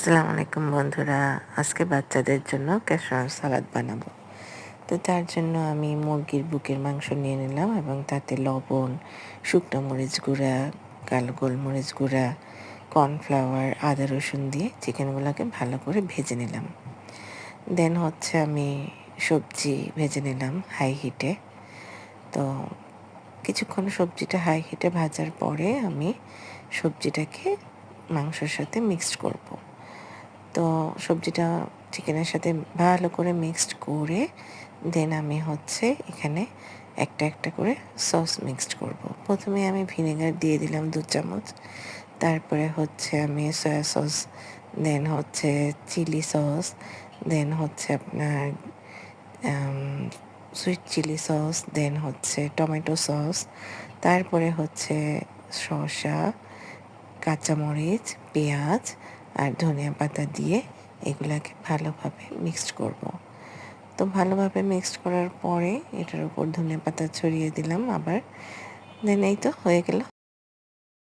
আসসালামু আলাইকুম বন্ধুরা, আজকে বাচ্চাদের জন্য ক্যাশার সালাদ বানাবো। তো তার জন্য আমি মুরগির বুকের মাংস নিয়ে নিলাম এবং তাতে লবণ, শুকনো মরিচ গুঁড়া, কালো গোলমরিচ গুঁড়া, কর্নফ্লাওয়ার, আদা রসুন দিয়ে চিকেনগুলোকে ভালো করে ভেজে নিলাম। দেন হচ্ছে আমি সবজি ভেজে নিলাম হাই হিটে। তো কিছুক্ষণ সবজিটা হাই হিটে ভাজার পরে আমি সবজিটাকে মাংসর সাথে মিক্সড করব। তো সবজিটা চিকেনের সাথে ভালো করে মিক্সড করে দেন আমি হচ্ছে এখানে একটা একটা করে সস মিক্সড করব। প্রথমে আমি ভিনেগার দিয়ে দিলাম 2 চামচ, তারপরে হচ্ছে আমি সয়া সস, দেন হচ্ছে চিলি সস, দেন হচ্ছে আপনার সুইট চিলি সস, দেন হচ্ছে টমেটো সস, তারপরে হচ্ছে শসা, কাঁচামরিচ, পেঁয়াজ আর ধনিয়া পাতা দিয়ে এগুলাকে ভালোভাবে মিক্সড করব। তো ভালোভাবে মিক্সড করার পরে এটার উপর ধনিয়া পাতা ছড়িয়ে দিলাম আবার। দেন এই তো হয়ে গেল